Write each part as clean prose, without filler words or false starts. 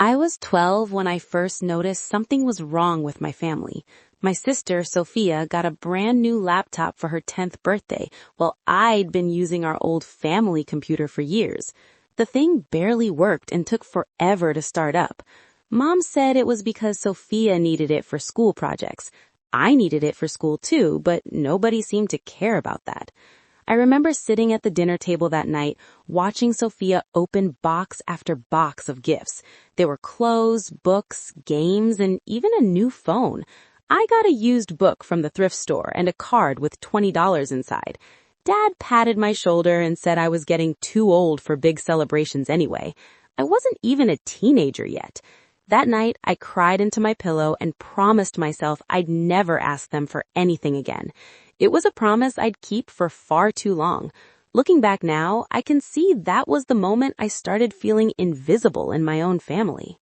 I was 12 when I first noticed something was wrong with my family. My sister, Sophia, got a brand new laptop for her 10th birthday, while I'd been using our old family computer for years. The thing barely worked and took forever to start up. Mom said it was because Sophia needed it for school projects. I needed it for school too, but nobody seemed to care about that. I remember sitting at the dinner table that night, watching Sophia open box after box of gifts. There were clothes, books, games, and even a new phone. I got a used book from the thrift store and a card with $20 inside. Dad patted my shoulder and said I was getting too old for big celebrations anyway. I wasn't even a teenager yet. That night, I cried into my pillow and promised myself I'd never ask them for anything again. It was a promise I'd keep for far too long. Looking back now, I can see that was the moment I started feeling invisible in my own family.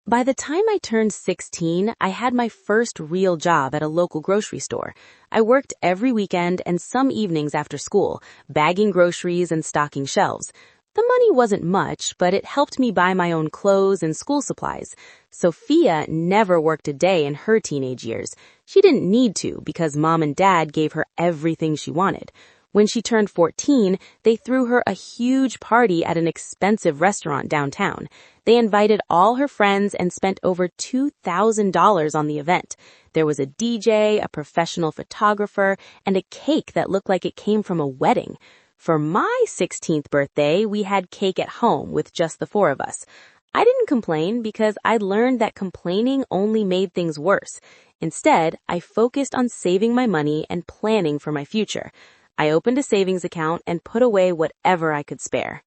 By the time I turned 16, I had my first real job at a local grocery store. I worked every weekend and some evenings after school, bagging groceries and stocking shelves. The money wasn't much, but it helped me buy my own clothes and school supplies. Sophia never worked a day in her teenage years. She didn't need to because Mom and Dad gave her everything she wanted. When she turned 14, they threw her a huge party at an expensive restaurant downtown. They invited all her friends and spent over $2,000 on the event. There was a DJ, a professional photographer, and a cake that looked like it came from a wedding. For my 16th birthday, we had cake at home with just the four of us. I didn't complain because I'd learned that complaining only made things worse. Instead, I focused on saving my money and planning for my future. I opened a savings account and put away whatever I could spare.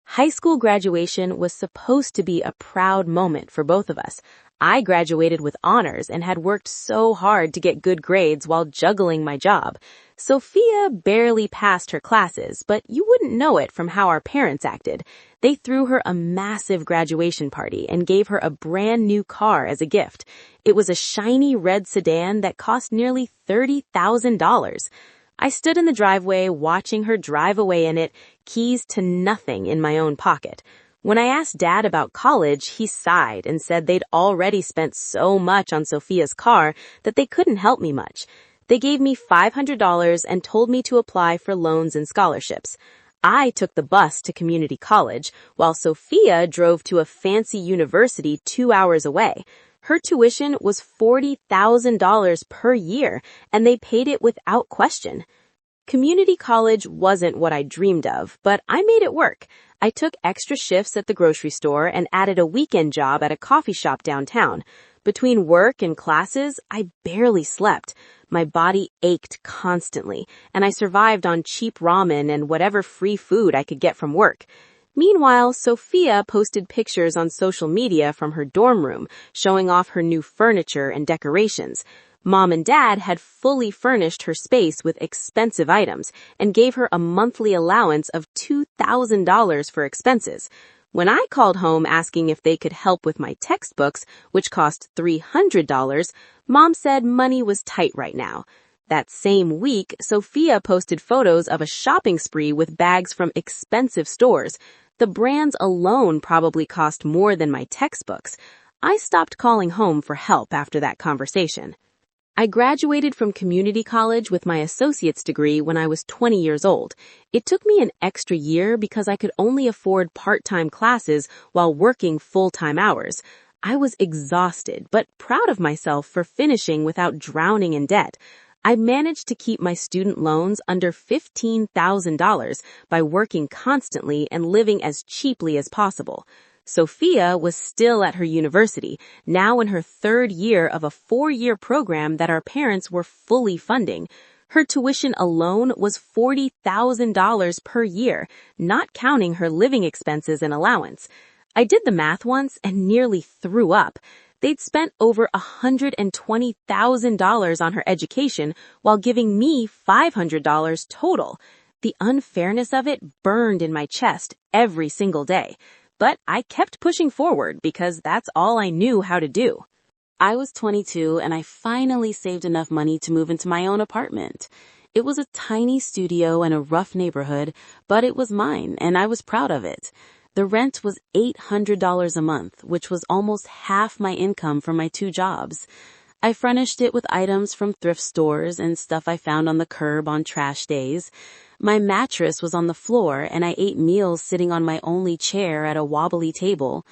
High school graduation was supposed to be a proud moment for both of us. I graduated with honors and had worked so hard to get good grades while juggling my job. Sophia barely passed her classes, but you wouldn't know it from how our parents acted. They threw her a massive graduation party and gave her a brand new car as a gift. It was a shiny red sedan that cost nearly $30,000. I stood in the driveway watching her drive away in it, keys to nothing in my own pocket. When I asked Dad about college, he sighed and said they'd already spent so much on Sophia's car that they couldn't help me much. They gave me $500 and told me to apply for loans and scholarships. I took the bus to community college, while Sophia drove to a fancy university 2 hours away. Her tuition was $40,000 per year, and they paid it without question. Community college wasn't what I dreamed of, but I made it work. I took extra shifts at the grocery store and added a weekend job at a coffee shop downtown. Between work and classes, I barely slept. My body ached constantly, and I survived on cheap ramen and whatever free food I could get from work. Meanwhile, Sophia posted pictures on social media from her dorm room, showing off her new furniture and decorations. Mom and Dad had fully furnished her space with expensive items and gave her a monthly allowance of $2,000 for expenses. When I called home asking if they could help with my textbooks, which cost $300, Mom said money was tight right now. That same week, Sophia posted photos of a shopping spree with bags from expensive stores. The brands alone probably cost more than my textbooks. I stopped calling home for help after that conversation. I graduated from community college with my associate's degree when I was 20 years old. It took me an extra year because I could only afford part-time classes while working full-time hours. I was exhausted, but proud of myself for finishing without drowning in debt. I managed to keep my student loans under $15,000 by working constantly and living as cheaply as possible. Sophia was still at her university, now in her third year of a 4-year program that our parents were fully funding. Her tuition alone was $40,000 per year, not counting her living expenses and allowance. I did the math once and nearly threw up. They'd spent over $120,000 on her education while giving me $500 total. The unfairness of it burned in my chest every single day. But I kept pushing forward because that's all I knew how to do. I was 22 and I finally saved enough money to move into my own apartment. It was a tiny studio in a rough neighborhood, but it was mine and I was proud of it. The rent was $800 a month, which was almost half my income from my 2 jobs. I furnished it with items from thrift stores and stuff I found on the curb on trash days. My mattress was on the floor and I ate meals sitting on my only chair at a wobbly table.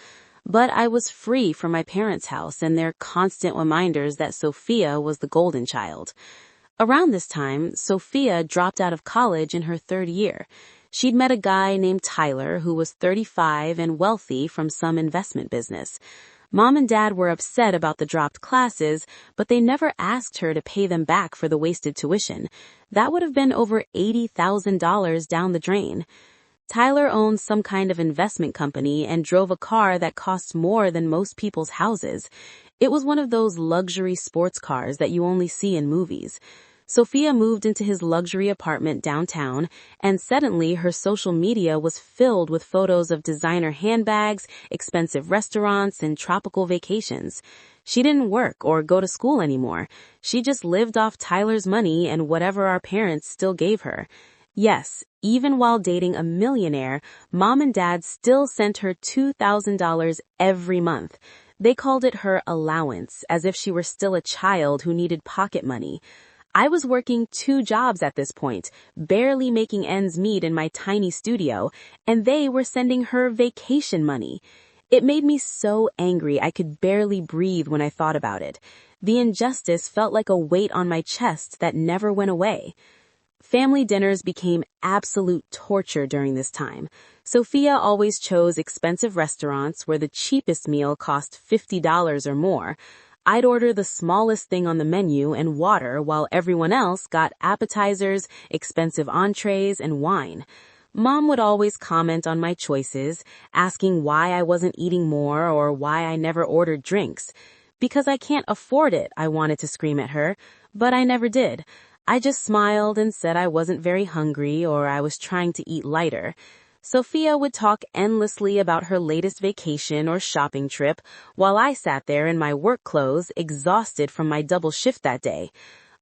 But I was free from my parents' house and their constant reminders that Sophia was the golden child. Around this time, Sophia dropped out of college in her 3rd year. She'd met a guy named Tyler who was 35 and wealthy from some investment business. Mom and Dad were upset about the dropped classes, but they never asked her to pay them back for the wasted tuition. That would have been over $80,000 down the drain. Tyler owned some kind of investment company and drove a car that costs more than most people's houses. It was one of those luxury sports cars that you only see in movies. Sophia moved into his luxury apartment downtown, and suddenly her social media was filled with photos of designer handbags, expensive restaurants, and tropical vacations. She didn't work or go to school anymore. She just lived off Tyler's money and whatever our parents still gave her. Yes, even while dating a millionaire, Mom and Dad still sent her $2,000 every month. They called it her allowance, as if she were still a child who needed pocket money. I was working 2 jobs at this point, barely making ends meet in my tiny studio, and they were sending her vacation money. It made me so angry I could barely breathe when I thought about it. The injustice felt like a weight on my chest that never went away. Family dinners became absolute torture during this time. Sophia always chose expensive restaurants where the cheapest meal cost $50 or more. I'd order the smallest thing on the menu and water while everyone else got appetizers, expensive entrees, and wine. Mom would always comment on my choices, asking why I wasn't eating more or why I never ordered drinks. Because I can't afford it, I wanted to scream at her, but I never did. I just smiled and said I wasn't very hungry or I was trying to eat lighter. Sophia would talk endlessly about her latest vacation or shopping trip, while I sat there in my work clothes, exhausted from my double shift that day.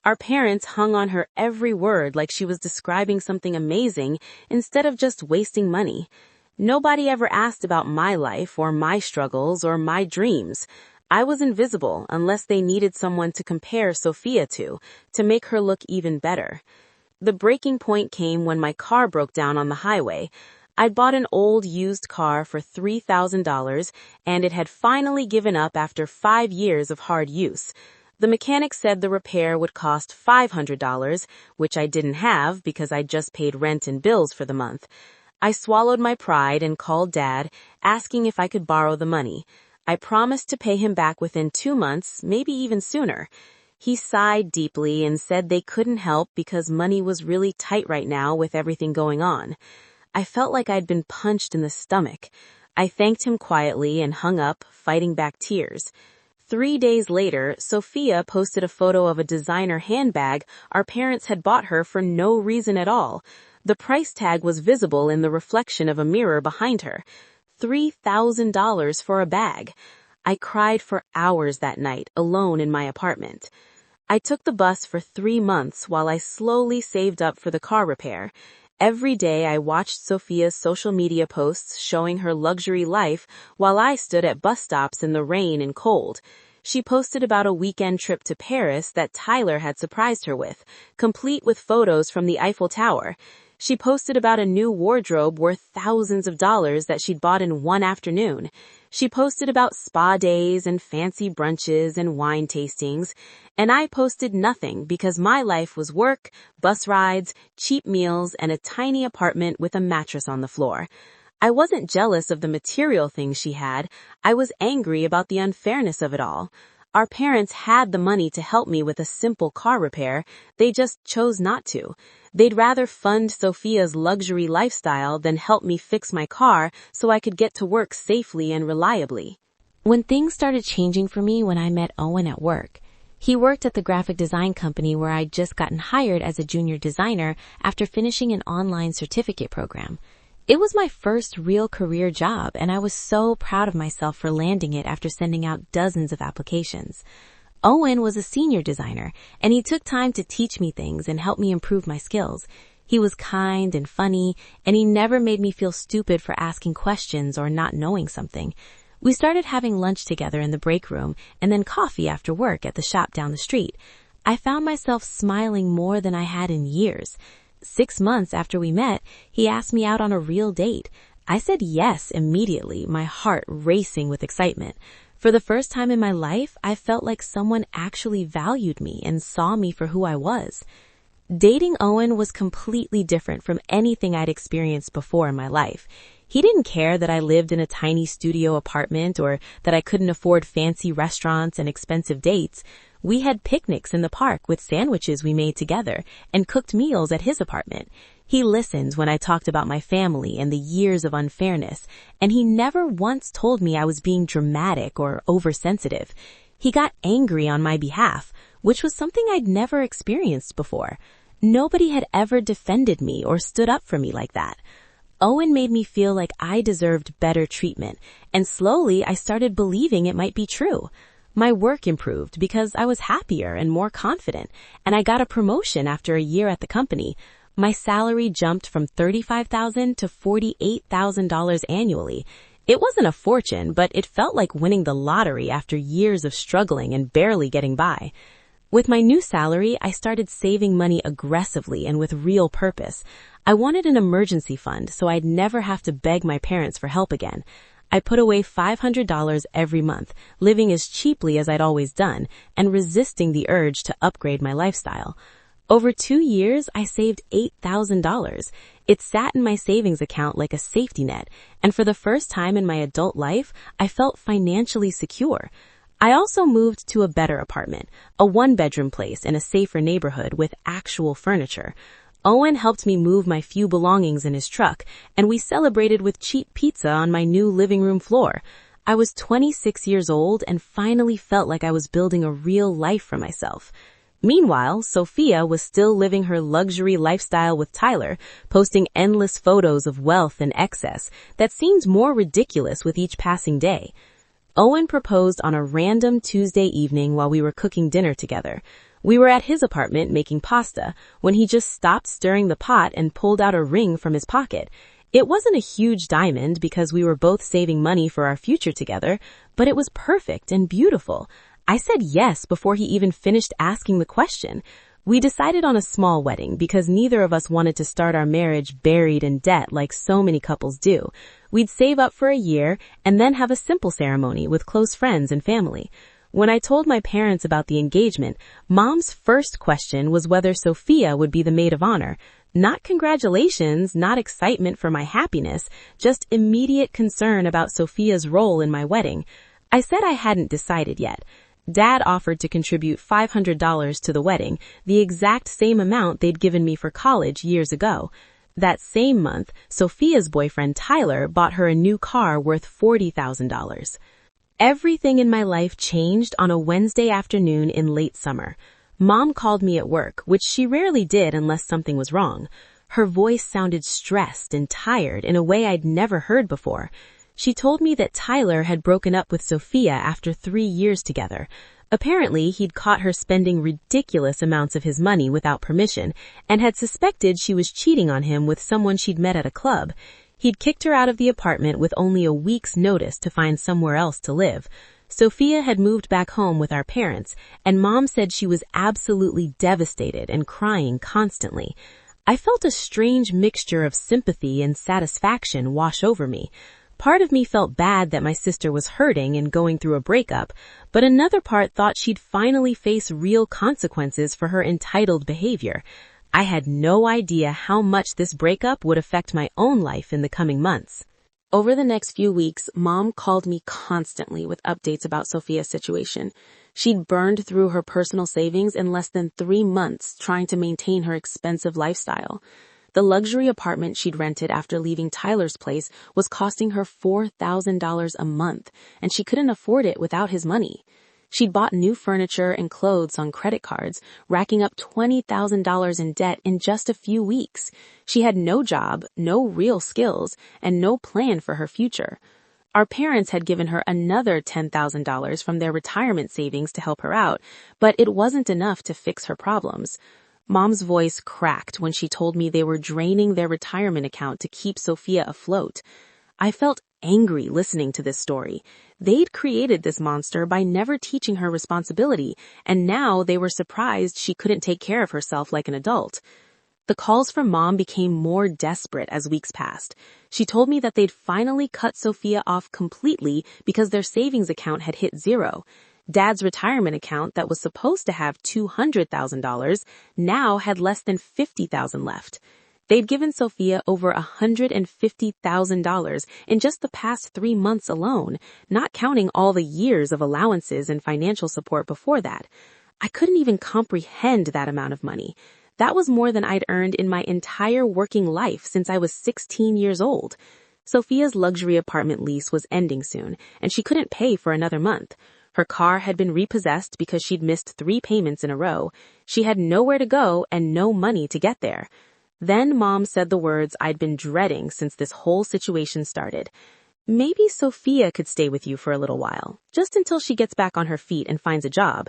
Our parents hung on her every word like she was describing something amazing instead of just wasting money. Nobody ever asked about my life or my struggles or my dreams. I was invisible unless they needed someone to compare Sophia to make her look even better. The breaking point came when my car broke down on the highway. I'd bought an old used car for $3,000, and it had finally given up after 5 years of hard use. The mechanic said the repair would cost $500, which I didn't have because I'd just paid rent and bills for the month. I swallowed my pride and called Dad, asking if I could borrow the money. I promised to pay him back within 2 months, maybe even sooner. He sighed deeply and said they couldn't help because money was really tight right now with everything going on. I felt like I'd been punched in the stomach. I thanked him quietly and hung up, fighting back tears. 3 days later, Sophia posted a photo of a designer handbag our parents had bought her for no reason at all. The price tag was visible in the reflection of a mirror behind her. $3,000 for a bag. I cried for hours that night, alone in my apartment. I took the bus for 3 months while I slowly saved up for the car repair. Every day I watched Sophia's social media posts showing her luxury life while I stood at bus stops in the rain and cold. She posted about a weekend trip to Paris that Tyler had surprised her with, complete with photos from the Eiffel Tower. She posted about a new wardrobe worth thousands of dollars that she'd bought in one afternoon. She posted about spa days and fancy brunches and wine tastings. And I posted nothing because my life was work, bus rides, cheap meals, and a tiny apartment with a mattress on the floor. I wasn't jealous of the material things she had. I was angry about the unfairness of it all. Our parents had the money to help me with a simple car repair. They just chose not to. They'd rather fund Sophia's luxury lifestyle than help me fix my car so I could get to work safely and reliably. When things started changing for me when I met Owen at work. He worked at the graphic design company where I'd just gotten hired as a junior designer after finishing an online certificate program. It was my first real career job, and I was so proud of myself for landing it after sending out dozens of applications. Owen was a senior designer, and he took time to teach me things and help me improve my skills. He was kind and funny, and he never made me feel stupid for asking questions or not knowing something. We started having lunch together in the break room and then coffee after work at the shop down the street. I found myself smiling more than I had in years. 6 months after we met, he asked me out on a real date. I said yes immediately, my heart racing with excitement. For the first time in my life, I felt like someone actually valued me and saw me for who I was. Dating Owen was completely different from anything I'd experienced before in my life. He didn't care that I lived in a tiny studio apartment or that I couldn't afford fancy restaurants and expensive dates. We had picnics in the park with sandwiches we made together and cooked meals at his apartment. He listened when I talked about my family and the years of unfairness, and he never once told me I was being dramatic or oversensitive. He got angry on my behalf, which was something I'd never experienced before. Nobody had ever defended me or stood up for me like that. Owen made me feel like I deserved better treatment, and slowly I started believing it might be true. My work improved because I was happier and more confident, and I got a promotion after a year at the company. My salary jumped from $35,000 to $48,000 annually. It wasn't a fortune, but it felt like winning the lottery after years of struggling and barely getting by. With my new salary, I started saving money aggressively and with real purpose. I wanted an emergency fund so I'd never have to beg my parents for help again. I put away $500 every month, living as cheaply as I'd always done, and resisting the urge to upgrade my lifestyle. Over 2 years, I saved $8,000. It sat in my savings account like a safety net, and for the first time in my adult life, I felt financially secure. I also moved to a better apartment, a 1-bedroom place in a safer neighborhood with actual furniture. Owen helped me move my few belongings in his truck, and we celebrated with cheap pizza on my new living room floor. I was 26 years old and finally felt like I was building a real life for myself. Meanwhile, Sophia was still living her luxury lifestyle with Tyler, posting endless photos of wealth and excess that seemed more ridiculous with each passing day. Owen proposed on a random Tuesday evening while we were cooking dinner together. We were at his apartment making pasta when he just stopped stirring the pot and pulled out a ring from his pocket. It wasn't a huge diamond because we were both saving money for our future together, but it was perfect and beautiful. I said yes before he even finished asking the question. We decided on a small wedding because neither of us wanted to start our marriage buried in debt like so many couples do. We'd save up for a year and then have a simple ceremony with close friends and family. When I told my parents about the engagement, Mom's first question was whether Sophia would be the maid of honor. Not congratulations, not excitement for my happiness, just immediate concern about Sophia's role in my wedding. I said I hadn't decided yet. Dad offered to contribute $500 to the wedding, the exact same amount they'd given me for college years ago. That same month, Sophia's boyfriend Tyler bought her a new car worth $40,000. Everything in my life changed on a Wednesday afternoon in late summer. Mom called me at work, which she rarely did unless something was wrong. Her voice sounded stressed and tired in a way I'd never heard before. She told me that Tyler had broken up with Sophia after 3 years together. Apparently, he'd caught her spending ridiculous amounts of his money without permission and had suspected she was cheating on him with someone she'd met at a club. He'd kicked her out of the apartment with only a week's notice to find somewhere else to live. Sophia had moved back home with our parents, and Mom said she was absolutely devastated and crying constantly. I felt a strange mixture of sympathy and satisfaction wash over me. Part of me felt bad that my sister was hurting and going through a breakup, but another part thought she'd finally face real consequences for her entitled behavior. I had no idea how much this breakup would affect my own life in the coming months. Over the next few weeks, Mom called me constantly with updates about Sophia's situation. She'd burned through her personal savings in less than 3 months trying to maintain her expensive lifestyle. The luxury apartment she'd rented after leaving Tyler's place was costing her $4,000 a month, and she couldn't afford it without his money. She'd bought new furniture and clothes on credit cards, racking up $20,000 in debt in just a few weeks. She had no job, no real skills, and no plan for her future. Our parents had given her another $10,000 from their retirement savings to help her out, but it wasn't enough to fix her problems. Mom's voice cracked when she told me they were draining their retirement account to keep Sophia afloat. I felt angry listening to this story. They'd created this monster by never teaching her responsibility, and now they were surprised she couldn't take care of herself like an adult. The calls from Mom became more desperate as weeks passed. She told me that they'd finally cut Sophia off completely because their savings account had hit zero. Dad's retirement account that was supposed to have $200,000 now had less than $50,000 left. They'd given Sophia over $150,000 in just the past 3 months alone, not counting all the years of allowances and financial support before that. I couldn't even comprehend that amount of money. That was more than I'd earned in my entire working life since I was 16 years old. Sophia's luxury apartment lease was ending soon, and she couldn't pay for another month. Her car had been repossessed because she'd missed 3 payments in a row. She had nowhere to go and no money to get there. Then Mom said the words I'd been dreading since this whole situation started. Maybe Sophia could stay with you for a little while, just until she gets back on her feet and finds a job.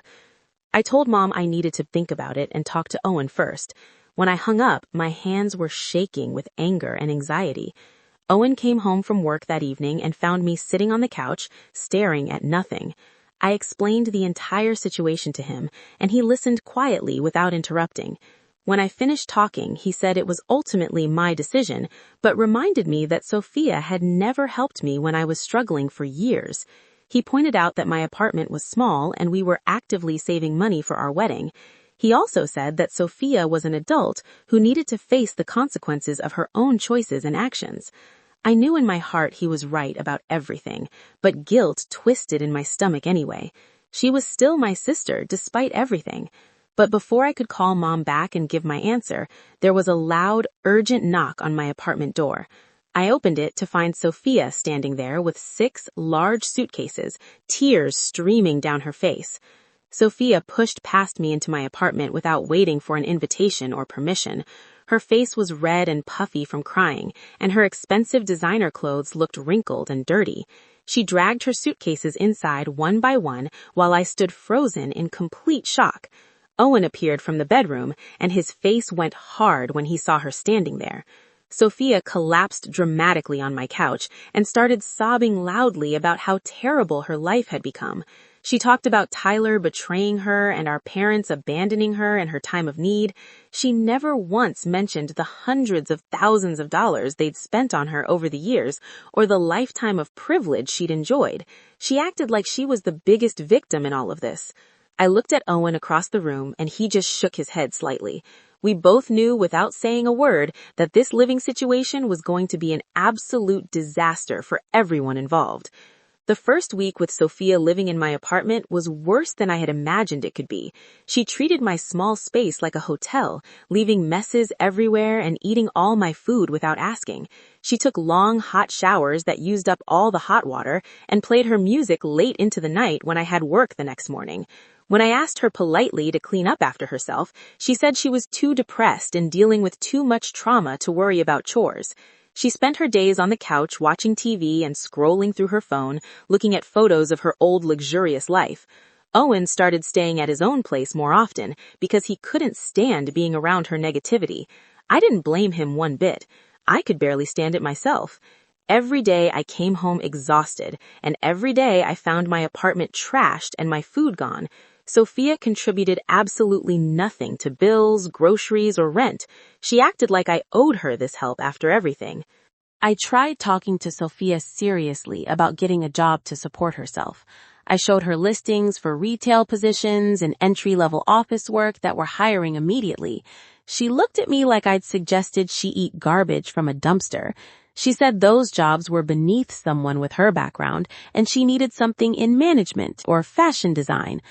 I told Mom I needed to think about it and talk to Owen first. When I hung up, my hands were shaking with anger and anxiety. Owen came home from work that evening and found me sitting on the couch, staring at nothing. I explained the entire situation to him, and he listened quietly without interrupting. When I finished talking, he said it was ultimately my decision, but reminded me that Sophia had never helped me when I was struggling for years. He pointed out that my apartment was small and we were actively saving money for our wedding. He also said that Sophia was an adult who needed to face the consequences of her own choices and actions. I knew in my heart he was right about everything, but guilt twisted in my stomach anyway. She was still my sister despite everything. But before I could call Mom back and give my answer, there was a loud, urgent knock on my apartment door. I opened it to find Sophia standing there with 6 large suitcases, tears streaming down her face. Sophia pushed past me into my apartment without waiting for an invitation or permission. Her face was red and puffy from crying, and her expensive designer clothes looked wrinkled and dirty. She dragged her suitcases inside one by one while I stood frozen in complete shock. Owen appeared from the bedroom, and his face went hard when he saw her standing there. Sophia collapsed dramatically on my couch and started sobbing loudly about how terrible her life had become. She talked about Tyler betraying her and our parents abandoning her in her time of need. She never once mentioned the hundreds of thousands of dollars they'd spent on her over the years or the lifetime of privilege she'd enjoyed. She acted like she was the biggest victim in all of this. I looked at Owen across the room and he just shook his head slightly. We both knew without saying a word that this living situation was going to be an absolute disaster for everyone involved. The first week with Sophia living in my apartment was worse than I had imagined it could be. She treated my small space like a hotel, leaving messes everywhere and eating all my food without asking. She took long, hot showers that used up all the hot water and played her music late into the night when I had work the next morning. When I asked her politely to clean up after herself, she said she was too depressed and dealing with too much trauma to worry about chores. She spent her days on the couch watching TV and scrolling through her phone, looking at photos of her old luxurious life. Owen started staying at his own place more often because he couldn't stand being around her negativity. I didn't blame him one bit. I could barely stand it myself. Every day I came home exhausted, and every day I found my apartment trashed and my food gone. Sophia contributed absolutely nothing to bills, groceries, or rent. She acted like I owed her this help after everything. I tried talking to Sophia seriously about getting a job to support herself. I showed her listings for retail positions and entry-level office work that were hiring immediately. She looked at me like I'd suggested she eat garbage from a dumpster. She said those jobs were beneath someone with her background, and she needed something in management or fashion design.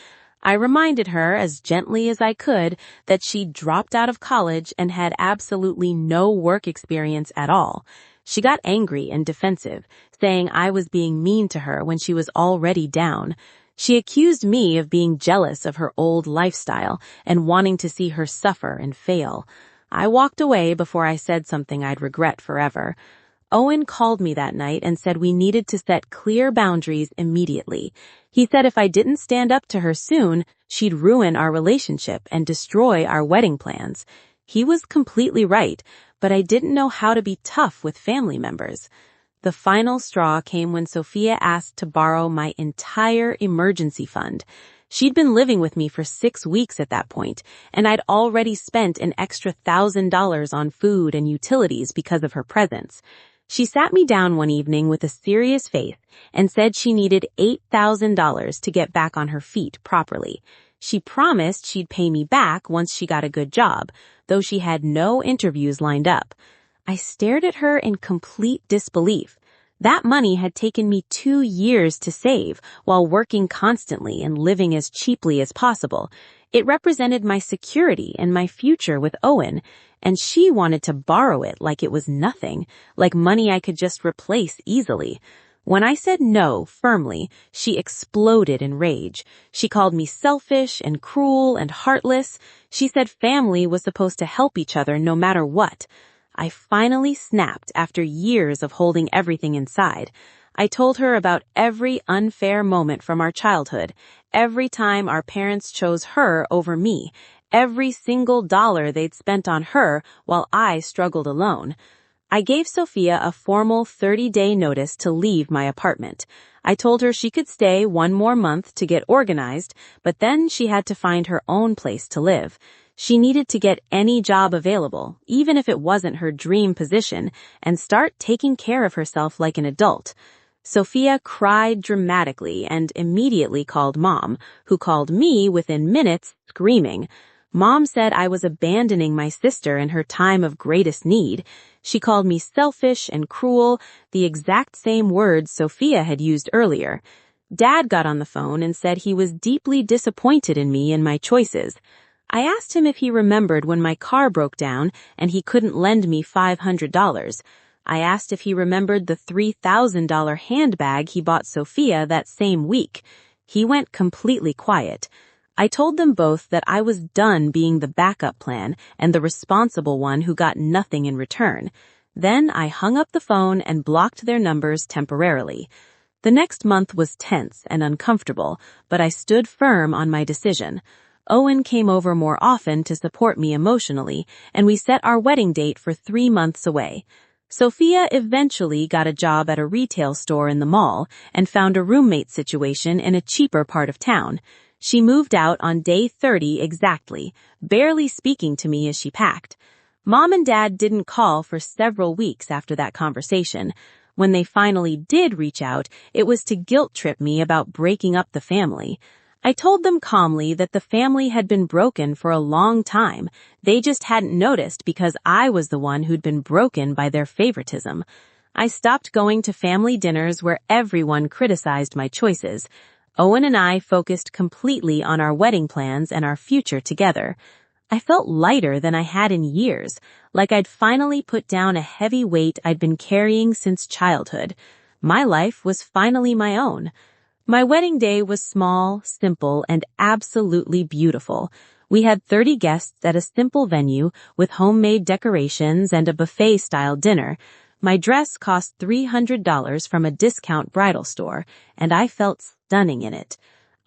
I reminded her as gently as I could that she'd dropped out of college and had absolutely no work experience at all. She got angry and defensive, saying I was being mean to her when she was already down. She accused me of being jealous of her old lifestyle and wanting to see her suffer and fail. I walked away before I said something I'd regret forever. Owen called me that night and said we needed to set clear boundaries immediately. He said if I didn't stand up to her soon, she'd ruin our relationship and destroy our wedding plans. He was completely right, but I didn't know how to be tough with family members. The final straw came when Sophia asked to borrow my entire emergency fund. She'd been living with me for 6 weeks at that point, and I'd already spent an extra $1,000 on food and utilities because of her presence. She sat me down one evening with a serious face and said she needed $8,000 to get back on her feet properly. She promised she'd pay me back once she got a good job, though she had no interviews lined up. I stared at her in complete disbelief. That money had taken me 2 years to save while working constantly and living as cheaply as possible. It represented my security and my future with Owen, and she wanted to borrow it like it was nothing, like money I could just replace easily. When I said no firmly, she exploded in rage. She called me selfish and cruel and heartless. She said family was supposed to help each other no matter what. I finally snapped after years of holding everything inside. I told her about every unfair moment from our childhood, every time our parents chose her over me, every single dollar they'd spent on her while I struggled alone. I gave Sophia a formal 30-day notice to leave my apartment. I told her she could stay 1 more month to get organized, but then she had to find her own place to live. She needed to get any job available, even if it wasn't her dream position, and start taking care of herself like an adult. Sophia cried dramatically and immediately called Mom, who called me within minutes, screaming. Mom said I was abandoning my sister in her time of greatest need. She called me selfish and cruel, the exact same words Sophia had used earlier. Dad got on the phone and said he was deeply disappointed in me and my choices. I asked him if he remembered when my car broke down and he couldn't lend me $500. I asked if he remembered the $3,000 handbag he bought Sophia that same week. He went completely quiet. I told them both that I was done being the backup plan and the responsible one who got nothing in return. Then I hung up the phone and blocked their numbers temporarily. The next month was tense and uncomfortable, but I stood firm on my decision. Owen came over more often to support me emotionally, and we set our wedding date for 3 months away. Sophia eventually got a job at a retail store in the mall and found a roommate situation in a cheaper part of town. She moved out on day 30 exactly, barely speaking to me as she packed. Mom and Dad didn't call for several weeks after that conversation. When they finally did reach out, it was to guilt-trip me about breaking up the family. I told them calmly that the family had been broken for a long time. They just hadn't noticed because I was the one who'd been broken by their favoritism. I stopped going to family dinners where everyone criticized my choices. Owen and I focused completely on our wedding plans and our future together. I felt lighter than I had in years, like I'd finally put down a heavy weight I'd been carrying since childhood. My life was finally my own. My wedding day was small, simple, and absolutely beautiful. We had 30 guests at a simple venue with homemade decorations and a buffet-style dinner. My dress cost $300 from a discount bridal store, and I felt stunning in it.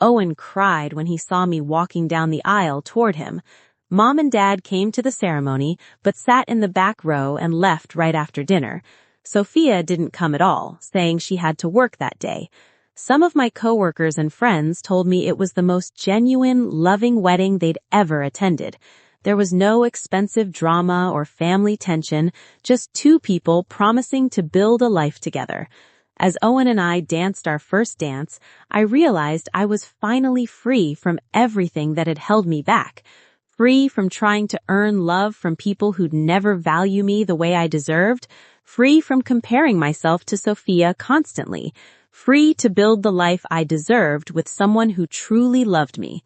Owen cried when he saw me walking down the aisle toward him. Mom and Dad came to the ceremony, but sat in the back row and left right after dinner. Sophia didn't come at all, saying she had to work that day. Some of my coworkers and friends told me it was the most genuine, loving wedding they'd ever attended. There was no expensive drama or family tension, just 2 people promising to build a life together. As Owen and I danced our first dance, I realized I was finally free from everything that had held me back. Free from trying to earn love from people who'd never value me the way I deserved. Free from comparing myself to Sophia constantly. Free to build the life I deserved with someone who truly loved me.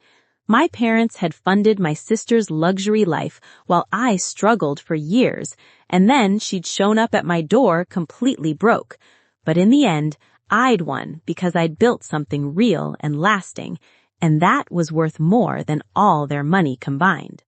My parents had funded my sister's luxury life while I struggled for years, and then she'd shown up at my door completely broke. But in the end, I'd won because I'd built something real and lasting, and that was worth more than all their money combined.